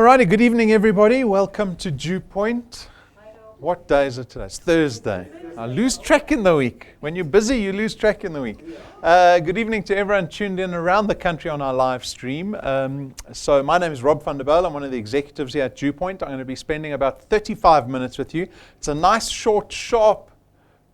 Alrighty, good evening everybody. Welcome to DuePoint. What day is it today? It's Thursday. I lose track in the week. When you're busy, you lose track in the week. Good evening to everyone tuned in around the country on our live stream. So my name is Rob van der Bijl. I'm one of the executives here at DuePoint. I'm going to be spending about 35 minutes with you. It's a nice, short, sharp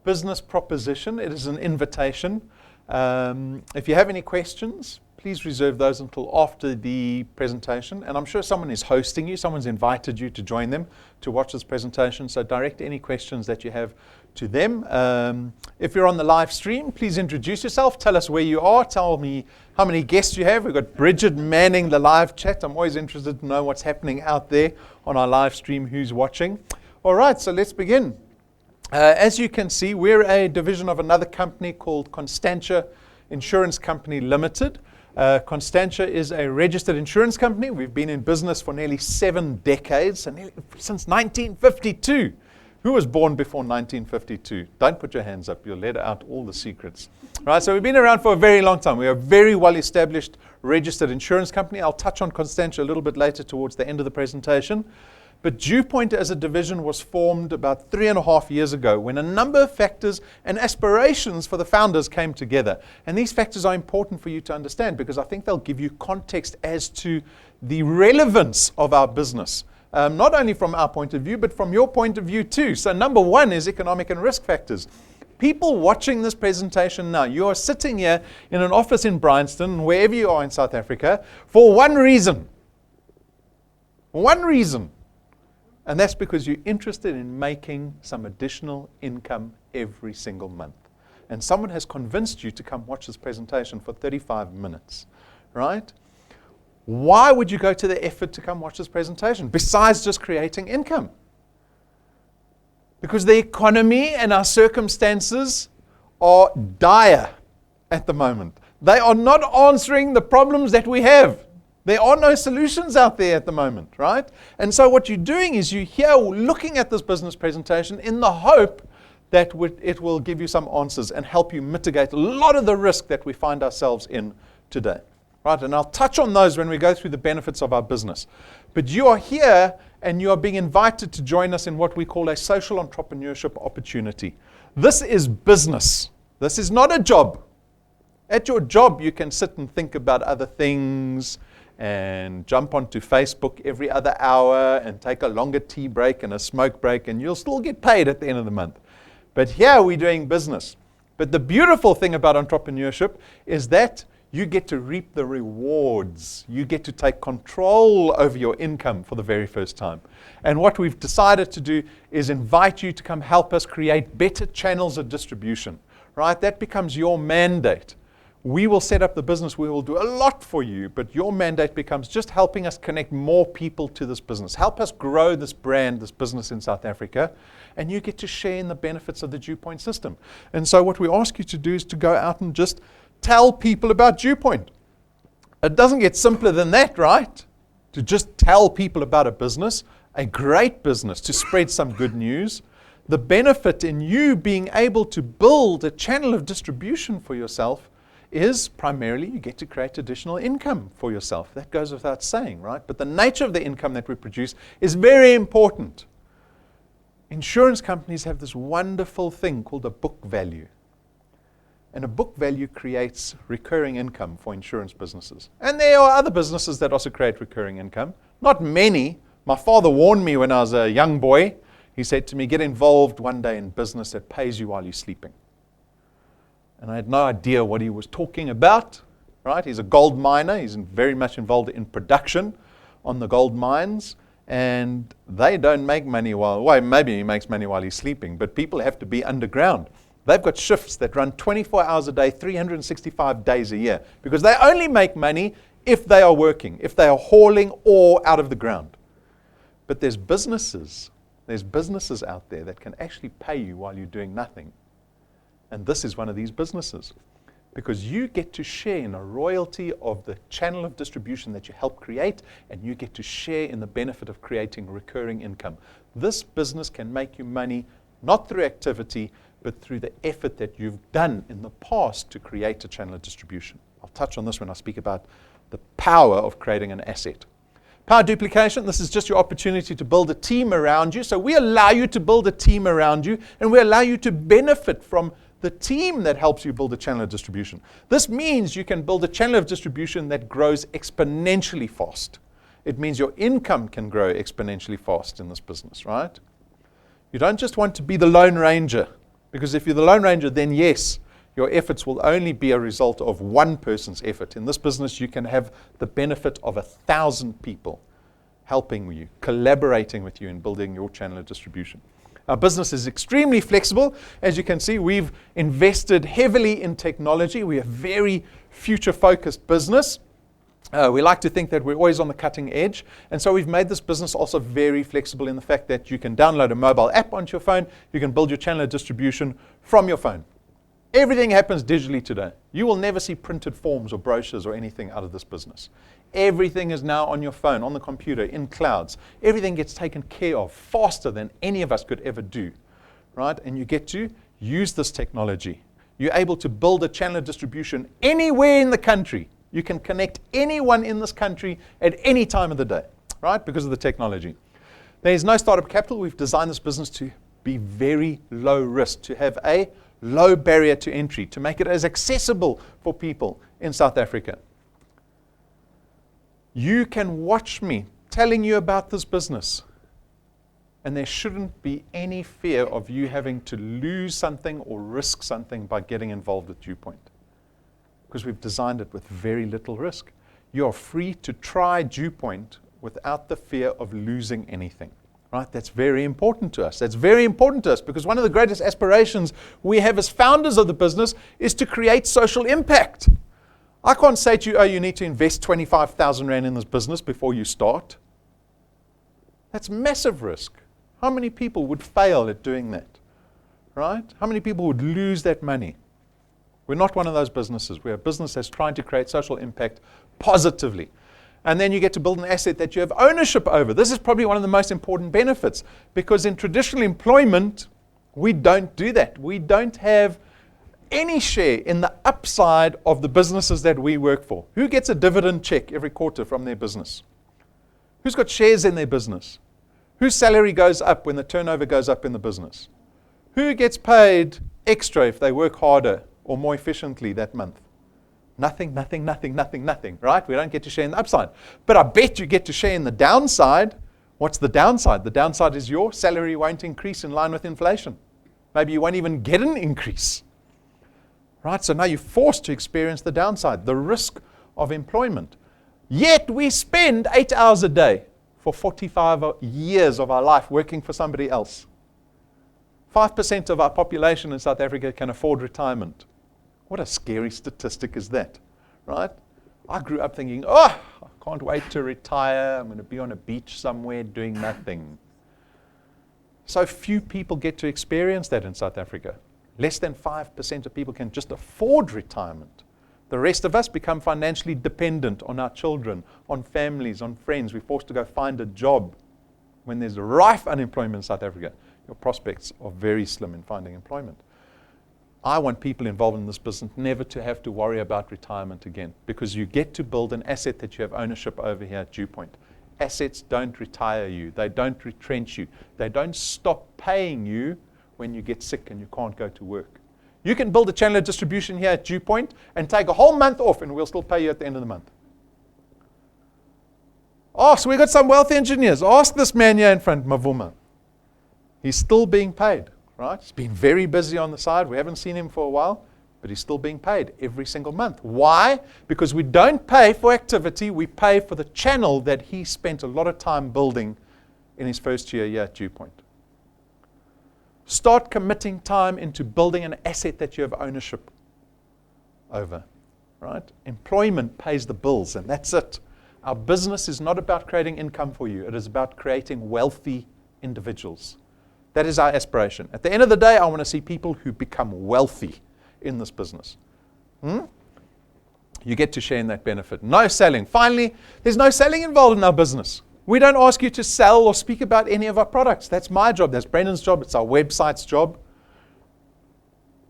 business proposition. It is an invitation. If you have any questions, please reserve those until after the presentation. And I'm sure someone is hosting you. Someone's invited you to join them to watch this presentation. So direct any questions that you have to them. If you're on the live stream, please introduce yourself. Tell us where you are. Tell me how many guests you have. We've got Bridget manning the live chat. I'm always interested to know what's happening out there on our live stream, who's watching. All right, so let's begin. As you can see, we're a division of another company called Constantia Insurance Company Limited. Constantia is a registered insurance company. We've been in business for nearly 7 decades, and since 1952. Who was born before 1952? Don't put your hands up. You'll let out all the secrets. Right, so we've been around for a very long time. We are a very well-established registered insurance company. I'll touch on Constantia a little bit later towards the end of the presentation. But DuePoint as a division was formed about 3.5 years ago when a number of factors and aspirations for the founders came together. And these factors are important for you to understand because I think they'll give you context as to the relevance of our business. Not only from our point of view, but from your point of view too. So number one is economic and risk factors. People watching this presentation now, you are sitting here in an office in Bryanston, wherever you are in South Africa, for one reason. One reason. And that's because you're interested in making some additional income every single month. And someone has convinced you to come watch this presentation for 35 minutes, right? Why would you go to the effort to come watch this presentation besides just creating income? Because the economy and our circumstances are dire at the moment. They are not answering the problems that we have. There are no solutions out there at the moment, right? And so what you're doing is you're here looking at this business presentation in the hope that it will give you some answers and help you mitigate a lot of the risk that we find ourselves in today, right? And I'll touch on those when we go through the benefits of our business. But you are here and you are being invited to join us in what we call a social entrepreneurship opportunity. This is business. This is not a job. At your job, you can sit and think about other things and jump onto Facebook every other hour and take a longer tea break and a smoke break, and you'll still get paid at the end of the month. But here we're doing business. But the beautiful thing about entrepreneurship is that you get to reap the rewards. You get to take control over your income for the very first time. And what we've decided to do is invite you to come help us create better channels of distribution, right? That becomes your mandate. We will set up the business, we will do a lot for you, but your mandate becomes just helping us connect more people to this business. Help us grow this brand, this business in South Africa, and you get to share in the benefits of the DuePoint system. And so what we ask you to do is to go out and just tell people about DuePoint. It doesn't get simpler than that, right? To just tell people about a business, a great business, to spread some good news. The benefit in you being able to build a channel of distribution for yourself is primarily you get to create additional income for yourself. That goes without saying, right? But the nature of the income that we produce is very important. Insurance companies have this wonderful thing called a book value. And a book value creates recurring income for insurance businesses. And there are other businesses that also create recurring income. Not many. My father warned me when I was a young boy. He said to me, get involved one day in business that pays you while you're sleeping. And I had no idea what he was talking about, right? He's a gold miner. He's very much involved in production on the gold mines. And they don't make money well, maybe he makes money while he's sleeping, but people have to be underground. They've got shifts that run 24 hours a day, 365 days a year, because they only make money if they are working, if they are hauling ore out of the ground. But there's businesses out there that can actually pay you while you're doing nothing. And this is one of these businesses because you get to share in a royalty of the channel of distribution that you help create, and you get to share in the benefit of creating recurring income. This business can make you money not through activity, but through the effort that you've done in the past to create a channel of distribution. I'll touch on this when I speak about the power of creating an asset. Power duplication, this is just your opportunity to build a team around you. So we allow you to build a team around you, and we allow you to benefit from the team that helps you build a channel of distribution. This means you can build a channel of distribution that grows exponentially fast. It means your income can grow exponentially fast in this business, right? You don't just want to be the Lone Ranger, because if you're the Lone Ranger, then yes, your efforts will only be a result of one person's effort. In this business, you can have the benefit of 1,000 people helping you, collaborating with you in building your channel of distribution. Our business is extremely flexible. As you can see, we've invested heavily in technology. We are a very future-focused business. We like to think that we're always on the cutting edge. And so we've made this business also very flexible in the fact that you can download a mobile app onto your phone. You can build your channel of distribution from your phone. Everything happens digitally today. You will never see printed forms or brochures or anything out of this business. Everything is now on your phone, on the computer, in clouds. Everything gets taken care of faster than any of us could ever do, right? And you get to use this technology. You're able to build a channel of distribution anywhere in the country. You can connect anyone in this country at any time of the day, right? Because of the technology. There's no startup capital. We've designed this business to be very low risk, to have a low barrier to entry, to make it as accessible for people in South Africa. You can watch me telling you about this business, and there shouldn't be any fear of you having to lose something or risk something by getting involved with DuePoint, because we've designed it with very little risk. You're free to try DuePoint without the fear of losing anything. Right? That's very important to us. That's very important to us because one of the greatest aspirations we have as founders of the business is to create social impact. I can't say to you, oh, you need to invest 25,000 Rand in this business before you start. That's massive risk. How many people would fail at doing that? Right? How many people would lose that money? We're not one of those businesses. We're a business that's trying to create social impact positively. And then you get to build an asset that you have ownership over. This is probably one of the most important benefits because in traditional employment, we don't do that. We don't have any share in the upside of the businesses that we work for. Who gets a dividend check every quarter from their business? Who's got shares in their business? Whose salary goes up when the turnover goes up in the business? Who gets paid extra if they work harder or more efficiently that month? Nothing, right? We don't get to share in the upside. But I bet you get to share in the downside. What's the downside? The downside is your salary won't increase in line with inflation. Maybe you won't even get an increase. Right? So now you're forced to experience the downside, the risk of employment. Yet we spend 8 hours a day for 45 years of our life working for somebody else. 5% of our population in South Africa can afford retirement. What a scary statistic is that, right? I grew up thinking, oh, I can't wait to retire. I'm going to be on a beach somewhere doing nothing. So few people get to experience that in South Africa. Less than 5% of people can just afford retirement. The rest of us become financially dependent on our children, on families, on friends. We're forced to go find a job. When there's rife unemployment in South Africa, your prospects are very slim in finding employment. I want people involved in this business never to have to worry about retirement again because you get to build an asset that you have ownership over here at DuePoint. Assets don't retire you. They don't retrench you. They don't stop paying you when you get sick and you can't go to work. You can build a channel of distribution here at DuePoint and take a whole month off and we'll still pay you at the end of the month. Oh, so we got some wealthy engineers. Ask this man here in front, Mavuma. He's still being paid. Right? He's been very busy on the side. We haven't seen him for a while, but he's still being paid every single month. Why? Because we don't pay for activity. We pay for the channel that he spent a lot of time building in his first year here at DuePoint. Start committing time into building an asset that you have ownership over. Right? Employment pays the bills, and that's it. Our business is not about creating income for you. It is about creating wealthy individuals. That is our aspiration. At the end of the day, I want to see people who become wealthy in this business. You get to share in that benefit. No selling. Finally, there's no selling involved in our business. We don't ask you to sell or speak about any of our products. That's my job. That's Brendan's job. It's our website's job.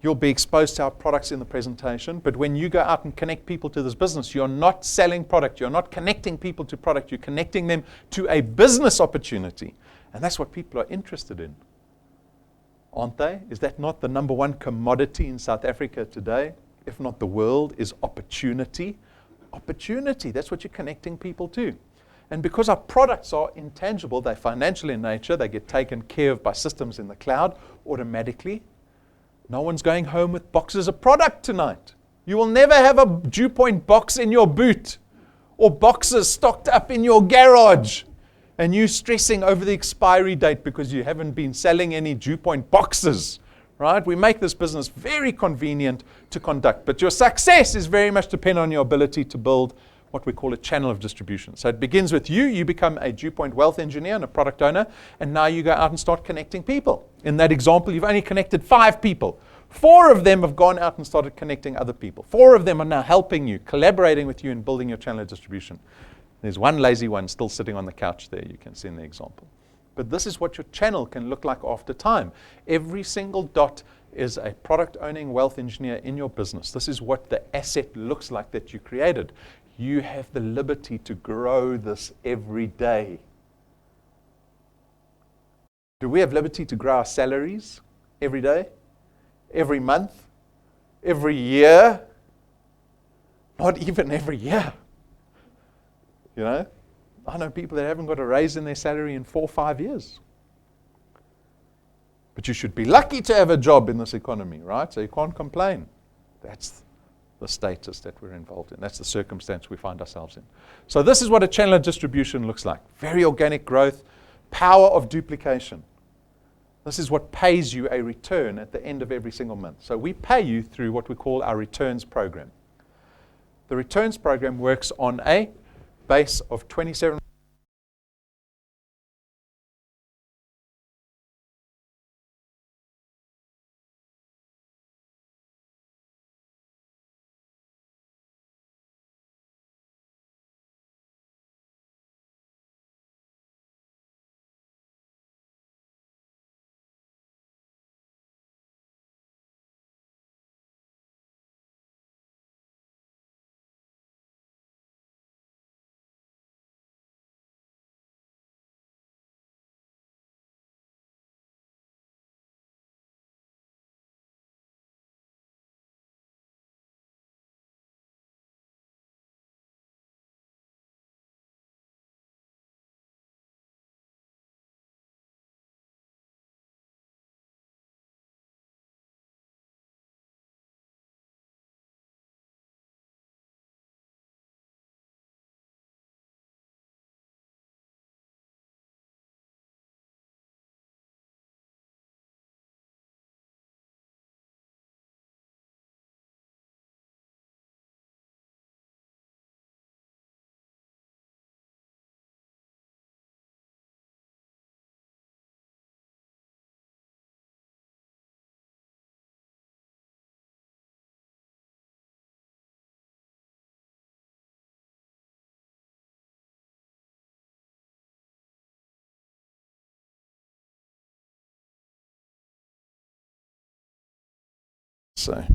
You'll be exposed to our products in the presentation, but when you go out and connect people to this business, you're not selling product. You're not connecting people to product. You're connecting them to a business opportunity. And that's what people are interested in, aren't they? Is that not the number one commodity in South Africa today, if not the world, is opportunity? Opportunity, that's what you're connecting people to. And because our products are intangible, they're financial in nature, they get taken care of by systems in the cloud automatically. No one's going home with boxes of product tonight. You will never have a DuePoint box in your boot or boxes stocked up in your garage and you stressing over the expiry date because you haven't been selling any DuePoint boxes, right? We make this business very convenient to conduct, but your success is very much dependent on your ability to build what we call a channel of distribution. So it begins with you. You become a DuePoint wealth engineer and a product owner, and now you go out and start connecting people. In that example, you've only connected 5 people. 4 of them have gone out and started connecting other people. 4 of them are now helping you, collaborating with you in building your channel of distribution. There's one lazy one still sitting on the couch there, you can see in the example. But this is what your channel can look like after time. Every single dot is a product-owning wealth engineer in your business. This is what the asset looks like that you created. You have the liberty to grow this every day. Do we have liberty to grow our salaries every day, every month, every year? Not even every year. You know, I know people that haven't got a raise in their salary in 4 or 5 years. But you should be lucky to have a job in this economy, right? So you can't complain. That's the status that we're involved in. That's the circumstance we find ourselves in. So this is what a channel of distribution looks like. Very organic growth, power of duplication. This is what pays you a return at the end of every single month. So we pay you through what we call our returns program. The returns program works on a base of 27. So,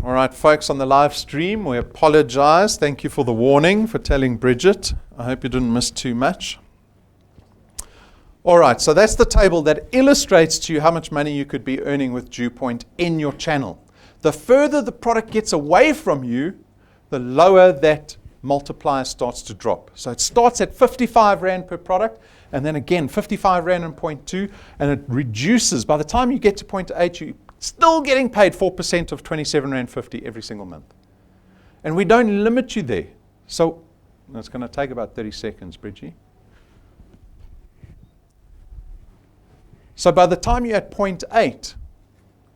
all right, folks on the live stream, we apologize. Thank you for the warning, for telling Bridget. I hope you didn't miss too much. All right, so that's the table that illustrates to you how much money you could be earning with DuePoint in your channel. The further the product gets away from you, the lower that multiplier starts to drop. So it starts at 55 Rand per product, and then again 55 Rand in point 2, and it reduces. By the time you get to point 8, you're still getting paid 4% of 27 Rand 50 every single month. And we don't limit you there. So it's going to take about 30 seconds, Bridgie. So by the time you're at point 8,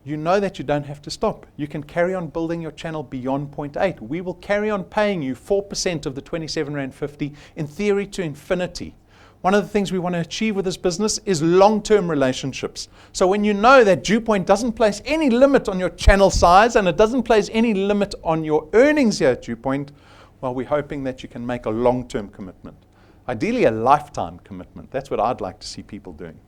you know that you don't have to stop. You can carry on building your channel beyond point 8. We will carry on paying you 4% of the 27 Rand 50 in theory to infinity. One of the things we want to achieve with this business is long-term relationships. So when you know that DuePoint doesn't place any limit on your channel size and it doesn't place any limit on your earnings here at DuePoint, well, we're hoping that you can make a long-term commitment. Ideally, a lifetime commitment. That's what I'd like to see people doing.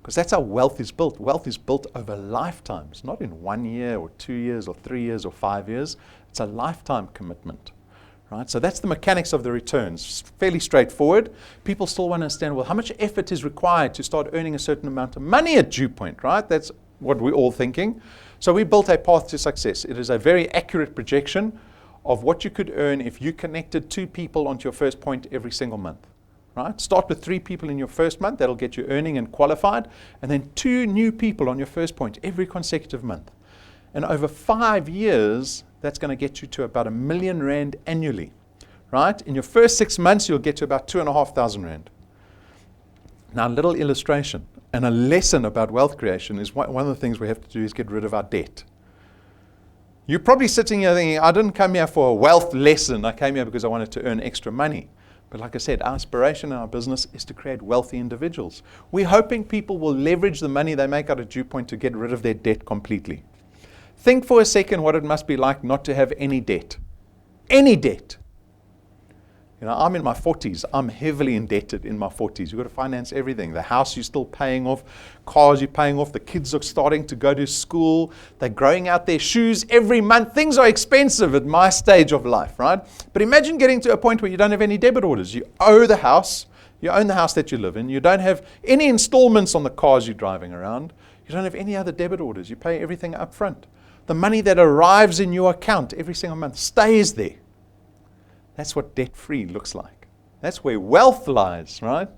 Because that's how wealth is built. Wealth is built over lifetimes, not in 1 year or 2 years or 3 years or 5 years. It's a lifetime commitment. Right? So that's the mechanics of the returns. Fairly straightforward. People still want to understand, well, how much effort is required to start earning a certain amount of money at DuePoint, right? That's what we're all thinking. So we built a path to success. It is a very accurate projection of what you could earn if you connected 2 people onto your first point every single month. Right? Start with 3 people in your first month. That'll get you earning and qualified. And then 2 new people on your first point every consecutive month. And over 5 years, that's going to get you to about R1 million annually, right? In your first 6 months, you'll get to about 2,500 rand. Now, a little illustration and a lesson about wealth creation is one of the things we have to do is get rid of our debt. You're probably sitting here thinking, I didn't come here for a wealth lesson. I came here because I wanted to earn extra money. But like I said, our aspiration in our business is to create wealthy individuals. We're hoping people will leverage the money they make out of DuePoint to get rid of their debt completely. Think for a second what it must be like not to have any debt. Any debt. You know, I'm in my 40s. I'm heavily indebted in my 40s. You've got to finance everything. The house you're still paying off, cars you're paying off, the kids are starting to go to school, they're growing out their shoes every month. Things are expensive at my stage of life, right? But imagine getting to a point where you don't have any debit orders. You owe the house. You own the house that you live in. You don't have any installments on the cars you're driving around. You don't have any other debit orders. You pay everything up front. The money that arrives in your account every single month stays there. That's what debt-free looks like. That's where wealth lies, right?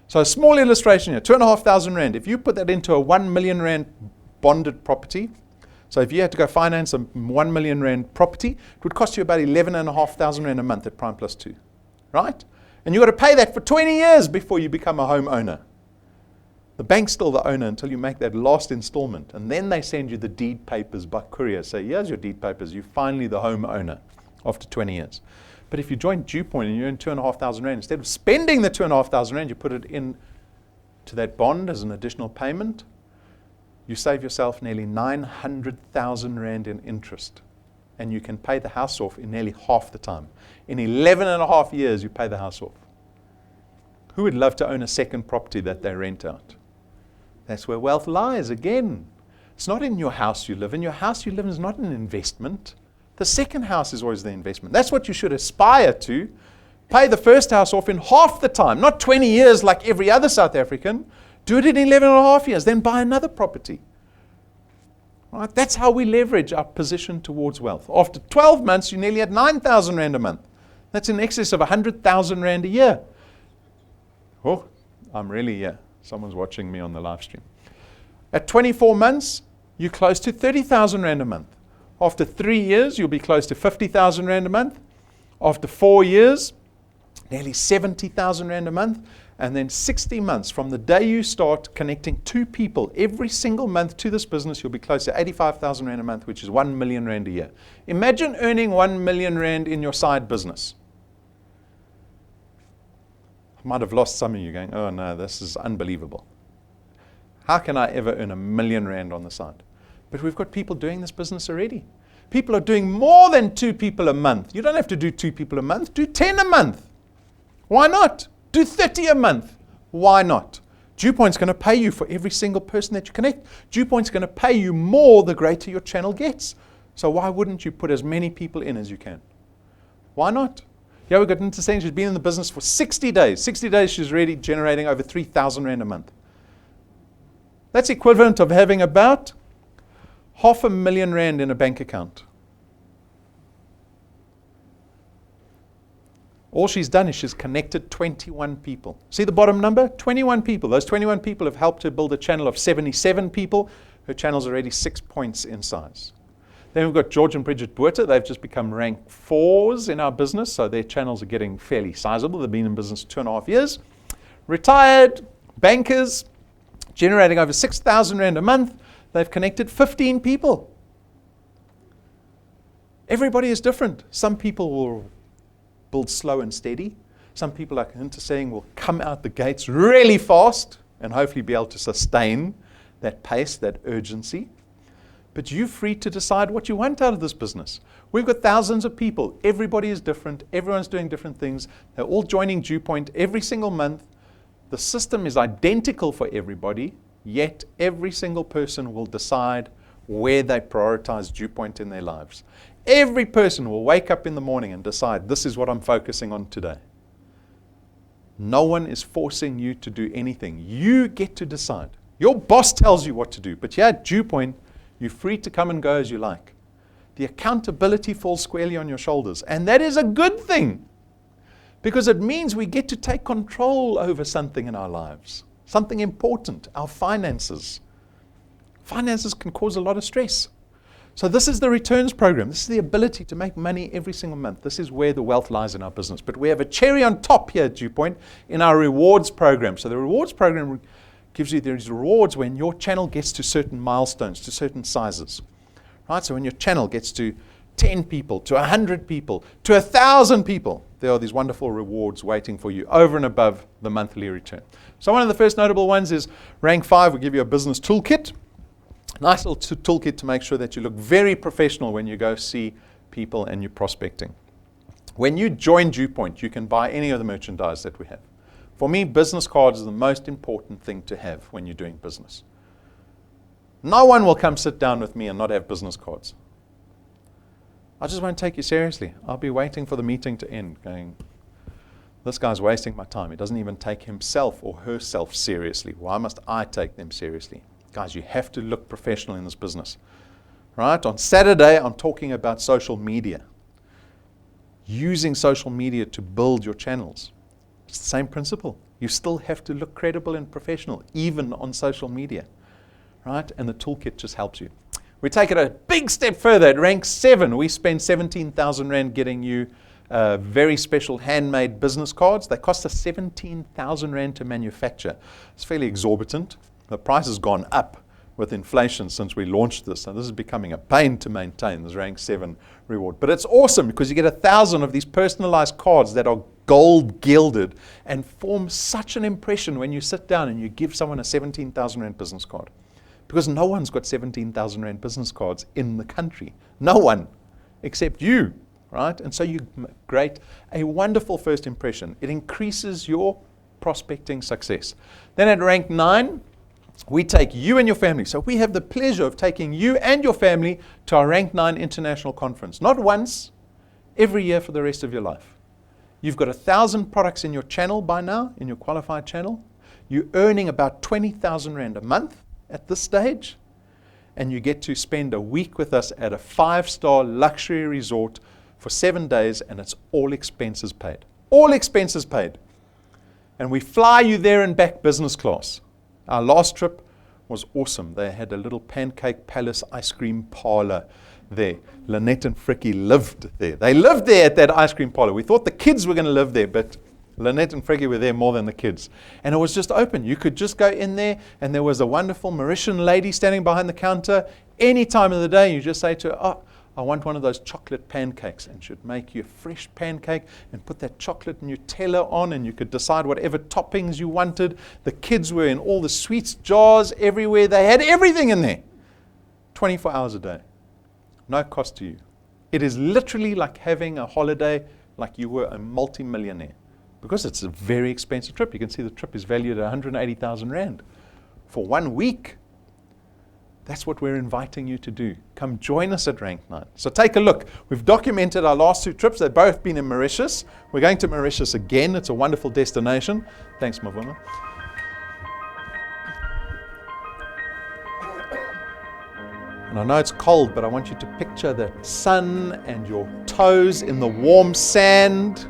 So a small illustration here, 2,500 rand. If you put that into a 1 million rand bonded property, so if you had to go finance a 1 million rand property, it would cost you about 11,500 rand a month at Prime Plus 2, right? And you've got to pay that for 20 years before you become a homeowner. The bank's still the owner until you make that last installment. And then they send you the deed papers by courier. Say, here's your deed papers. You're finally the homeowner after 20 years. But if you join DuePoint and you earn 2,500 rand, instead of spending the 2,500 rand, you put it in to that bond as an additional payment, you save yourself nearly 900,000 rand in interest. And you can pay the house off in nearly half the time. In 11 and a half years, you pay the house off. Who would love to own a second property that they rent out? That's where wealth lies again. It's not in your house you live in. Your house you live in is not an investment. The second house is always the investment. That's what you should aspire to. Pay the first house off in half the time, not 20 years like every other South African. Do it in 11 and a half years, then buy another property. Right? That's how we leverage our position towards wealth. After 12 months, you nearly had 9,000 rand a month. That's in excess of 100,000 rand a year. Oh, I'm really here. Someone's watching me on the live stream. At 24 months, you're close to 30,000 rand a month. After 3 years, you'll be close to 50,000 rand a month. After 4 years, nearly 70,000 rand a month. And then 60 months from the day you start connecting 2 people every single month to this business, you'll be close to 85,000 rand a month, which is 1 million rand a year. Imagine earning 1 million rand in your side business. I might have lost some of you going, oh no, this is unbelievable. How can I ever earn 1 million rand on the side? But we've got people doing this business already. People are doing more than 2 people a month. You don't have to do 2 people a month. Do 10 a month. Why not? Do 30 a month. Why not? DuePoint's going to pay you for every single person that you connect. DuePoint's going to pay you more the greater your channel gets. So why wouldn't you put as many people in as you can? Why not? Yeah, we've got Nita saying she's been in the business for 60 days. 60 days she's already generating over 3,000 rand a month. That's equivalent of having about 500,000 rand in a bank account. All she's done is she's connected 21 people. See the bottom number? 21 people. Those 21 people have helped her build a channel of 77 people. Her channel's already 6 points in size. Then we've got George and Bridget Buerta. They've just become rank 4s in our business, so their channels are getting fairly sizable. They've been in business 2.5 years. Retired, bankers, generating over 6,000 rand a month. They've connected 15 people. Everybody is different. Some people will build slow and steady. Some people, like Hinta saying, will come out the gates really fast and hopefully be able to sustain that pace, that urgency. But you're free to decide what you want out of this business. We've got thousands of people. Everybody is different. Everyone's doing different things. They're all joining DuePoint every single month. The system is identical for everybody, yet every single person will decide where they prioritize DuePoint in their lives. Every person will wake up in the morning and decide, this is what I'm focusing on today. No one is forcing you to do anything. You get to decide. Your boss tells you what to do, but here at DuePoint, you're free to come and go as you like. The accountability falls squarely on your shoulders, and that is a good thing because it means we get to take control over something in our lives, something important, our finances. Finances can cause a lot of stress. So this is the returns program. This is the ability to make money every single month. This is where the wealth lies in our business. But we have a cherry on top here at DuePoint in our rewards program. So the rewards program gives you these rewards when your channel gets to certain milestones, to certain sizes. Right? So when your channel gets to 10 people, to 100 people, to 1,000 people, there are these wonderful rewards waiting for you over and above the monthly return. So one of the first notable ones is rank 5 will give you a business toolkit. Nice little toolkit to make sure that you look very professional when you go see people and you're prospecting. When you join DuePoint, you can buy any of the merchandise that we have. For me, business cards is the most important thing to have when you're doing business. No one will come sit down with me and not have business cards. I just won't take you seriously. I'll be waiting for the meeting to end, going, this guy's wasting my time. He doesn't even take himself or herself seriously. Why must I take them seriously? Guys, you have to look professional in this business. Right? On Saturday, I'm talking about social media. Using social media to build your channels. It's the same principle. You still have to look credible and professional, even on social media. Right? And the toolkit just helps you. We take it a big step further. At rank 7, we spend 17,000 Rand getting you very special handmade business cards. They cost us 17,000 Rand to manufacture. It's fairly exorbitant. The price has gone up with inflation since we launched this. So this is becoming a pain to maintain, this rank 7 reward. But it's awesome because you get 1,000 of these personalized cards that are gold gilded and form such an impression when you sit down and you give someone a 17,000 Rand business card. Because no one's got 17,000 Rand business cards in the country. No one, except you, right? And so you create a wonderful first impression. It increases your prospecting success. Then at rank 9, we take you and your family. So we have the pleasure of taking you and your family to our rank 9 international conference. Not once, every year for the rest of your life. You've got 1,000 products in your channel by now, in your qualified channel. You're earning about 20,000 Rand a month at this stage. And you get to spend a week with us at a 5-star luxury resort for 7 days, and it's all expenses paid. All expenses paid. And we fly you there and back business class. Our last trip was awesome. They had a little pancake palace ice cream parlor there. Lynette and Fricky lived there. They lived there at that ice cream parlor. We thought the kids were going to live there, but Lynette and Fricky were there more than the kids. And it was just open. You could just go in there, and there was a wonderful Mauritian lady standing behind the counter. Any time of the day, you just say to her, oh, I want one of those chocolate pancakes, and she'd make you a fresh pancake and put that chocolate Nutella on, and you could decide whatever toppings you wanted. The kids were in all the sweets jars everywhere. They had everything in there, 24 hours a day. No cost to you. It is literally like having a holiday like you were a multi-millionaire, because it's a very expensive trip. You can see the trip is valued at 180,000 Rand for 1 week. That's what we're inviting you to do. Come join us at rank 9. So take a look. We've documented our last 2 trips. They've both been in Mauritius. We're going to Mauritius again. It's a wonderful destination. Thanks, Mavuma. And I know it's cold, but I want you to picture the sun and your toes in the warm sand.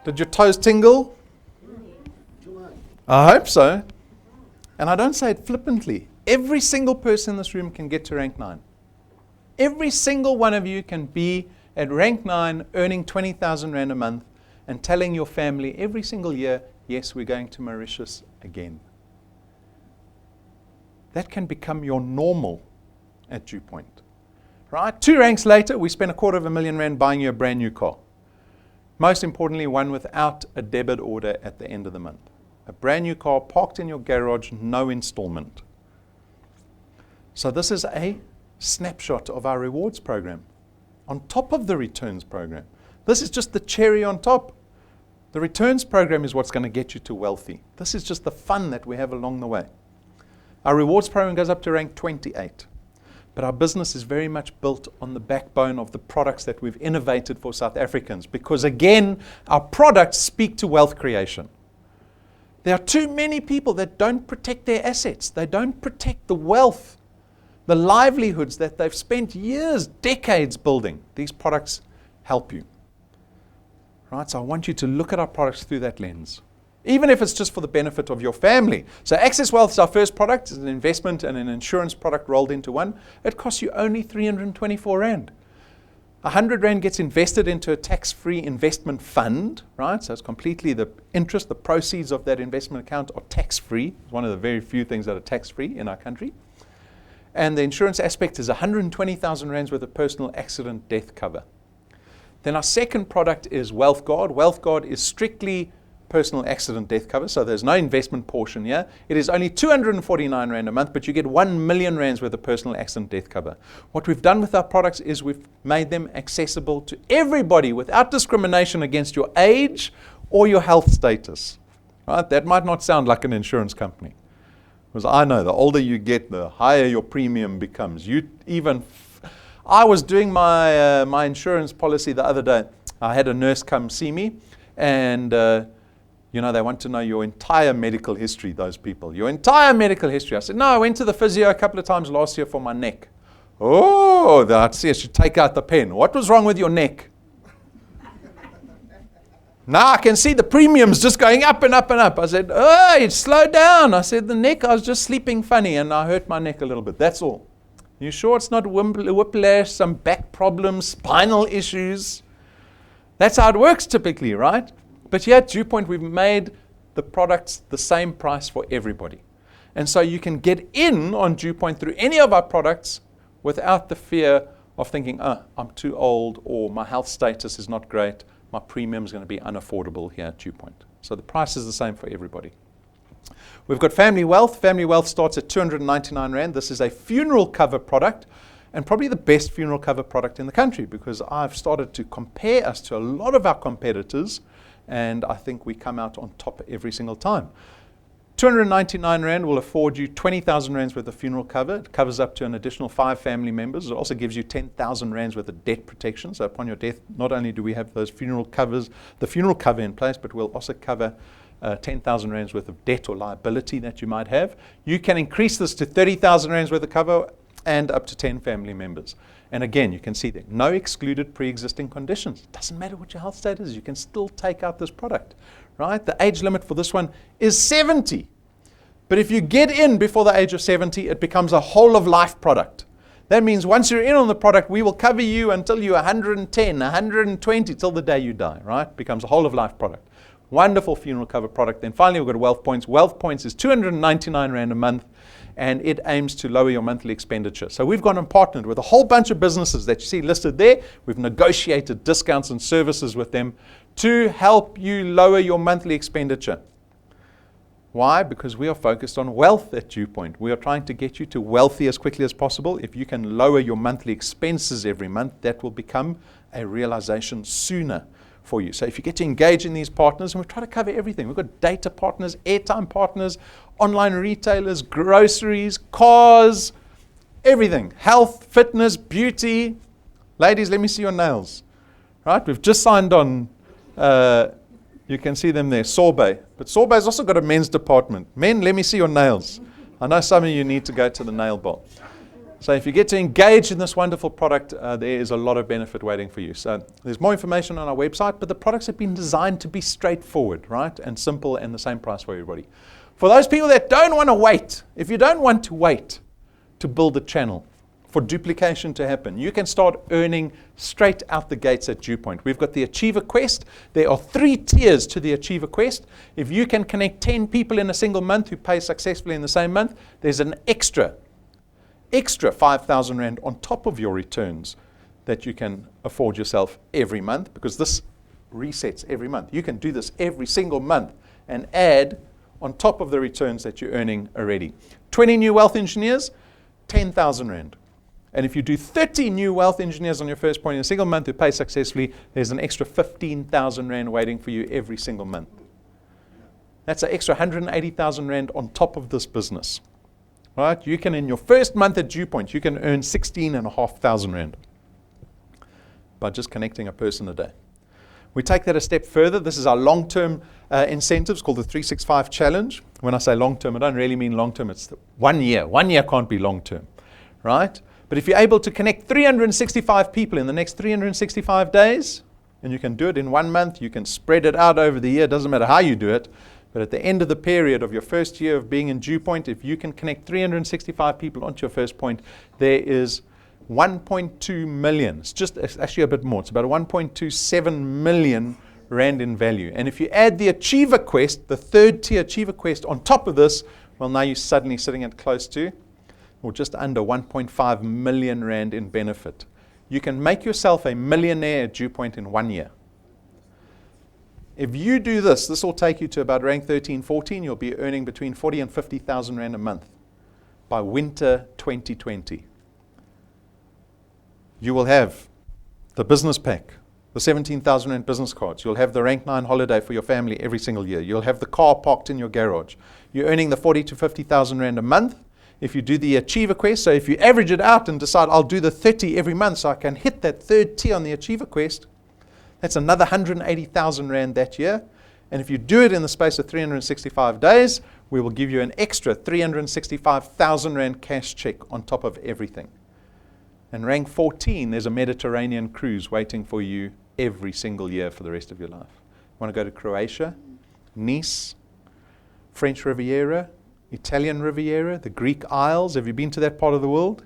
Did your toes tingle? I hope so. And I don't say it flippantly. Every single person in this room can get to rank 9. Every single one of you can be at rank 9, earning 20,000 Rand a month and telling your family every single year, yes, we're going to Mauritius again. That can become your normal at DuePoint. Right? 2 ranks later, we spent R250,000 buying you a brand new car. Most importantly, one without a debit order at the end of the month. A brand new car parked in your garage, no installment. So this is a snapshot of our rewards program on top of the returns program. This is just the cherry on top. The returns program is what's going to get you to wealthy. This is just the fun that we have along the way. Our rewards program goes up to rank 28. But our business is very much built on the backbone of the products that we've innovated for South Africans. Because again, our products speak to wealth creation. There are too many people that don't protect their assets. They don't protect the wealth, the livelihoods that they've spent years, decades building. These products help you. Right? So I want you to look at our products through that lens, even if it's just for the benefit of your family. So Access Wealth is our first product. It's an investment and an insurance product rolled into one. It costs you only 324 Rand. 100 Rand gets invested into a tax-free investment fund, right? So it's completely the interest, the proceeds of that investment account are tax-free. It's one of the very few things that are tax-free in our country. And the insurance aspect is 120,000 Rands worth of personal accident death cover. Then our second product is Wealth Guard. Wealth Guard is strictly personal accident death cover, so there's no investment portion here. It is only 249 Rand a month, but you get 1 million Rands worth of personal accident death cover. What we've done with our products is we've made them accessible to everybody without discrimination against your age or your health status. Right? That might not sound like an insurance company, because I know the older you get, the higher your premium becomes. I was doing my insurance policy the other day. I had a nurse come see me, and they want to know your entire medical history, those people. Your entire medical history. I said, no, I went to the physio a couple of times last year for my neck. Oh, I'd see I should take out the pen. What was wrong with your neck? Now I can see the premiums just going up and up and up. I said, oh, slow down. I said, the neck, I was just sleeping funny and I hurt my neck a little bit. That's all. You sure it's not whiplash, some back problems, spinal issues? That's how it works typically, right? But here at DuePoint, we've made the products the same price for everybody. And so you can get in on DuePoint through any of our products without the fear of thinking, I'm too old, or my health status is not great, my premium is going to be unaffordable here at DuePoint. So the price is the same for everybody. We've got Family Wealth. Family Wealth starts at 299 Rand. This is a funeral cover product, and probably the best funeral cover product in the country, because I've started to compare us to a lot of our competitors, and I think we come out on top every single time. 299 Rand will afford you 20,000 Rands worth of funeral cover. It covers up to an additional 5 family members. It also gives you 10,000 Rands worth of debt protection. So upon your death, not only do we have those funeral covers, the funeral cover in place, but we'll also cover 10,000 Rands worth of debt or liability that you might have. You can increase this to 30,000 Rands worth of cover and up to 10 family members. And again, you can see there, no excluded pre-existing conditions. It doesn't matter what your health status is, you can still take out this product, right? The age limit for this one is 70. But if you get in before the age of 70, it becomes a whole of life product. That means once you're in on the product, we will cover you until you're 110, 120, till the day you die, right? It becomes a whole of life product. Wonderful funeral cover product. Then finally, we've got Wealth Points. Wealth Points is 299 Rand a month, and it aims to lower your monthly expenditure. So we've gone and partnered with a whole bunch of businesses that you see listed there. We've negotiated discounts and services with them to help you lower your monthly expenditure. Why? Because we are focused on wealth at DuePoint. We are trying to get you to wealthy as quickly as possible. If you can lower your monthly expenses every month, that will become a realization sooner for you. So if you get to engage in these partners, and we try to cover everything. We've got data partners, airtime partners, online retailers, groceries, cars, everything. Health, fitness, beauty. Ladies, let me see your nails. Right? We've just signed on, you can see them there, Sorbet. But Sorbet's also got a men's department. Men, let me see your nails. I know some of you need to go to the nail bar. So if you get to engage in this wonderful product, there is a lot of benefit waiting for you. So there's more information on our website, but the products have been designed to be straightforward, right? And simple and the same price for everybody. For those people that don't want to wait, if you don't want to wait to build a channel for duplication to happen, you can start earning straight out the gates at DuePoint. We've got the Achiever Quest. There are 3 tiers to the Achiever Quest. If you can connect 10 people in a single month who pay successfully in the same month, there's an extra 5,000 Rand on top of your returns that you can afford yourself every month, because this resets every month. You can do this every single month and add on top of the returns that you're earning already. 20 new wealth engineers, 10,000 Rand. And if you do 30 new wealth engineers on your first point in a single month who pay successfully, there's an extra 15,000 Rand waiting for you every single month. That's an extra 180,000 Rand on top of this business. Right? You can, in your first month at DuePoint, you can earn 16,500 Rand by just connecting a person a day. We take that a step further. This is our long-term incentives called the 365 Challenge. When I say long-term, I don't really mean long-term. It's 1 year. 1 year can't be long-term, right? But if you're able to connect 365 people in the next 365 days, and you can do it in 1 month, you can spread it out over the year. It doesn't matter how you do it. But at the end of the period of your first year of being in DuePoint, if you can connect 365 people onto your first point, there is 1.2 million. It's actually a bit more. It's about 1.27 million Rand in value. And if you add the Achiever Quest, the 3rd tier Achiever Quest on top of this, well, now you're suddenly sitting at close to, or just under 1.5 million Rand in benefit. You can make yourself a millionaire at DuePoint in 1 year. If you do this, this will take you to about rank 13, 14. You'll be earning between 40 and 50,000 Rand a month by winter 2020. You will have the business pack, the 17,000 Rand business cards. You'll have the rank 9 holiday for your family every single year. You'll have the car parked in your garage. You're earning the 40 to 50,000 Rand a month. If you do the Achiever Quest, so if you average it out and decide I'll do the 30 every month so I can hit that 3rd tier on the Achiever Quest, that's another 180,000 Rand that year. And if you do it in the space of 365 days, we will give you an extra 365,000 Rand cash check on top of everything. And rank 14, there's a Mediterranean cruise waiting for you every single year for the rest of your life. You want to go to Croatia, Nice, French Riviera, Italian Riviera, the Greek Isles. Have you been to that part of the world?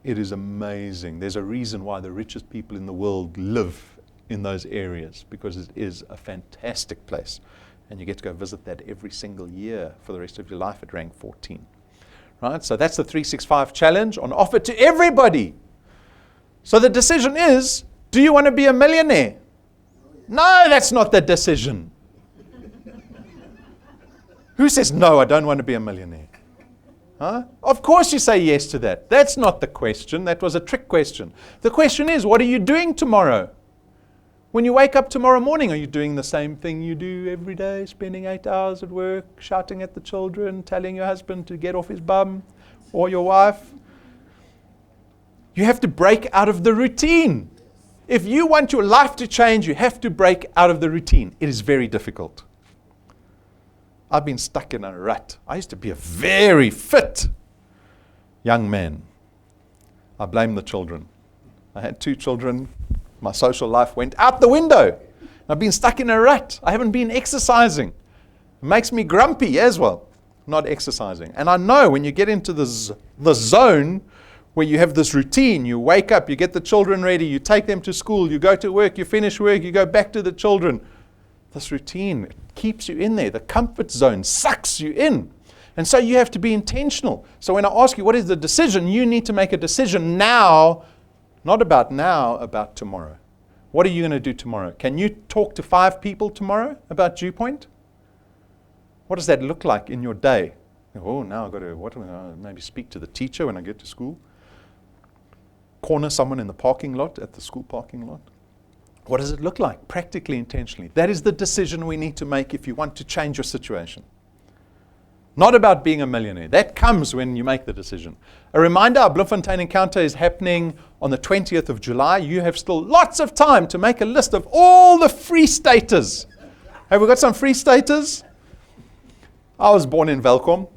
It is amazing. There's a reason why the richest people in the world live in those areas, because it is a fantastic place. And you get to go visit that every single year for the rest of your life at rank 14. Right? So that's the 365 Challenge on offer to everybody. So the decision is, do you want to be a millionaire? No, that's not the decision. Who says, no, I don't want to be a millionaire? Huh? Of course you say yes to that. That's not the question. That was a trick question. The question is, what are you doing tomorrow? When you wake up tomorrow morning, are you doing the same thing you do every day, spending 8 hours at work, shouting at the children, telling your husband to get off his bum, or your wife? You have to break out of the routine. If you want your life to change, you have to break out of the routine. It is very difficult. I've been stuck in a rut. I used to be a very fit young man. I blame the children. I had 2 children. My social life went out the window. I've been stuck in a rut. I haven't been exercising. It makes me grumpy as well, not exercising. And I know when you get into the zone where you have this routine, you wake up, you get the children ready, you take them to school, you go to work, you finish work, you go back to the children. This routine keeps you in there. The comfort zone sucks you in. And so you have to be intentional. So when I ask you, what is the decision? You need to make a decision now. Not about now, about tomorrow. What are you going to do tomorrow? Can you talk to 5 people tomorrow about DuePoint? What does that look like in your day? Oh, now I've got to maybe speak to the teacher when I get to school. Corner someone in the parking lot, at the school parking lot. What does it look like, practically, intentionally? That is the decision we need to make if you want to change your situation. Not about being a millionaire. That comes when you make the decision. A reminder, our Bloemfontein encounter is happening on the 20th of July. You have still lots of time to make a list of all the free staters. Have we got some free staters? I was born in Welkom.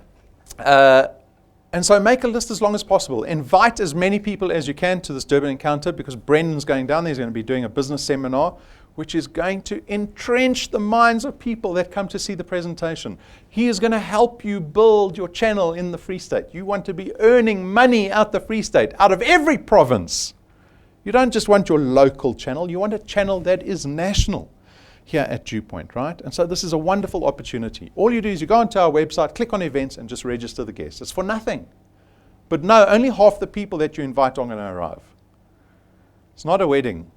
And so make a list as long as possible. Invite as many people as you can to this Durban encounter, because Brendan's going down there. He's going to be doing a business seminar, which is going to entrench the minds of people that come to see the presentation. He is going to help you build your channel in the Free State. You want to be earning money out the Free State, out of every province. You don't just want your local channel. You want a channel that is national here at DuePoint, right? And so this is a wonderful opportunity. All you do is you go onto our website, click on events, and just register the guests. It's for nothing. But no, only half the people that you invite are going to arrive. It's not a wedding.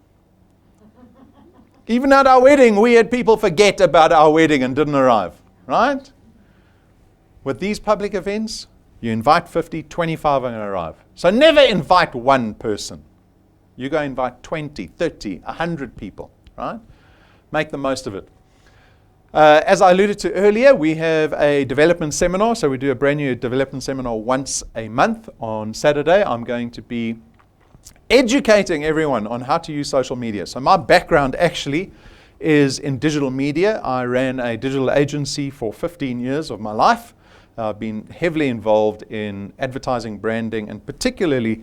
Even at our wedding, we had people forget about our wedding and didn't arrive, right? With these public events, you invite 50, 25 are going to arrive. So never invite one person. You go invite 20, 30, 100 people, right? Make the most of it. As I alluded to earlier, we have a development seminar. So we do a brand new development seminar once a month. On Saturday, I'm going to be educating everyone on how to use social media. So my background actually is in digital media. I ran a digital agency for 15 years of my life. I've been heavily involved in advertising, branding, and particularly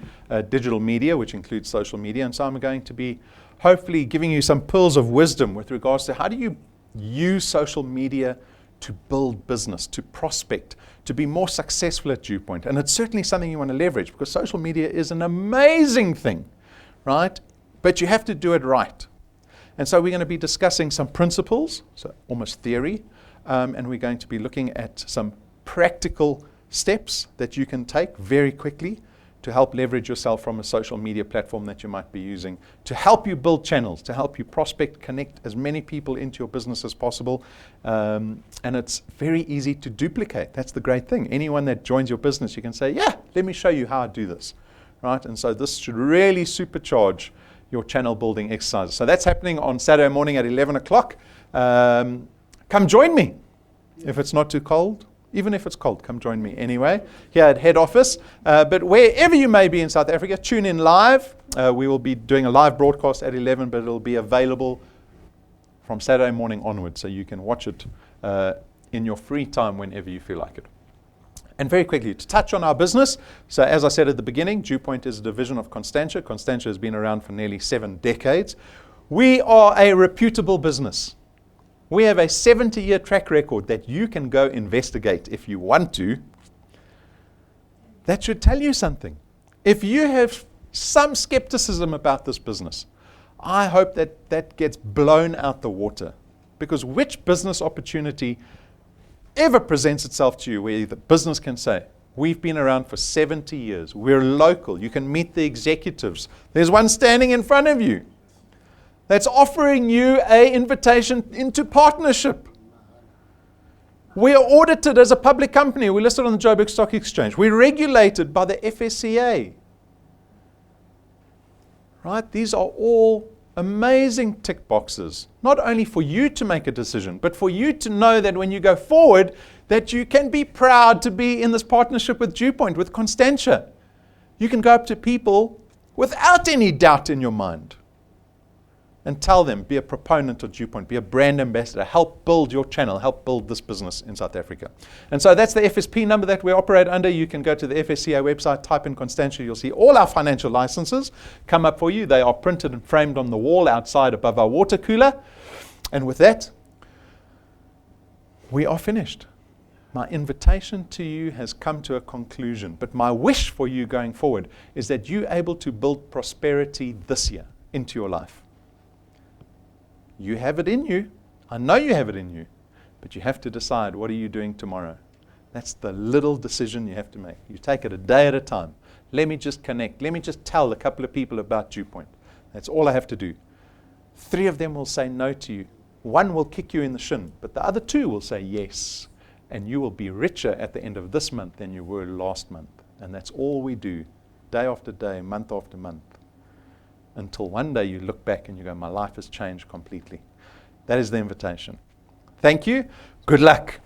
digital media, which includes social media. And so I'm going to be hopefully giving you some pearls of wisdom with regards to how do you use social media to build business, to prospect, to be more successful at DuePoint. And it's certainly something you want to leverage, because social media is an amazing thing, right? But you have to do it right. And so we're going to be discussing some principles, so almost theory, and we're going to be looking at some practical steps that you can take very quickly to help leverage yourself from a social media platform that you might be using, to help you build channels, to help you prospect, connect as many people into your business as possible. And it's very easy to duplicate. That's the great thing. Anyone that joins your business, you can say, yeah, let me show you how I do this, right? And so this should really supercharge your channel building exercises. So that's happening on Saturday morning at 11 o'clock. Come join me if it's not too cold. Even if it's cold, come join me anyway, here at head office. But wherever you may be in South Africa, tune in live. We will be doing a live broadcast at 11, but it'll be available from Saturday morning onwards, so you can watch it in your free time whenever you feel like it. And very quickly, to touch on our business. So as I said at the beginning, DuePoint is a division of Constantia. Constantia has been around for nearly 7 decades. We are a reputable business. We have a 70-year track record that you can go investigate if you want to. That should tell you something. If you have some skepticism about this business, I hope that that gets blown out the water. Because which business opportunity ever presents itself to you where the business can say, we've been around for 70 years, we're local, you can meet the executives. There's one standing in front of you that's offering you an invitation into partnership. We are audited as a public company. We're listed on the Joburg Stock Exchange. We're regulated by the FSCA. Right? These are all amazing tick boxes, not only for you to make a decision, but for you to know that when you go forward, that you can be proud to be in this partnership with DuePoint, with Constantia. You can go up to people without any doubt in your mind and tell them, be a proponent of DuePoint, be a brand ambassador, help build your channel, help build this business in South Africa. And so that's the FSP number that we operate under. You can go to the FSCA website, type in Constantia, you'll see all our financial licenses come up for you. They are printed and framed on the wall outside above our water cooler. And with that, we are finished. My invitation to you has come to a conclusion, but my wish for you going forward is that you're able to build prosperity this year into your life. You have it in you. I know you have it in you. But you have to decide, what are you doing tomorrow? That's the little decision you have to make. You take it a day at a time. Let me just connect. Let me just tell a couple of people about DuePoint. That's all I have to do. 3 of them will say no to you. 1 will kick you in the shin. But the other 2 will say yes. And you will be richer at the end of this month than you were last month. And that's all we do, day after day, month after month. Until one day you look back and you go, my life has changed completely. That is the invitation. Thank you. Good luck.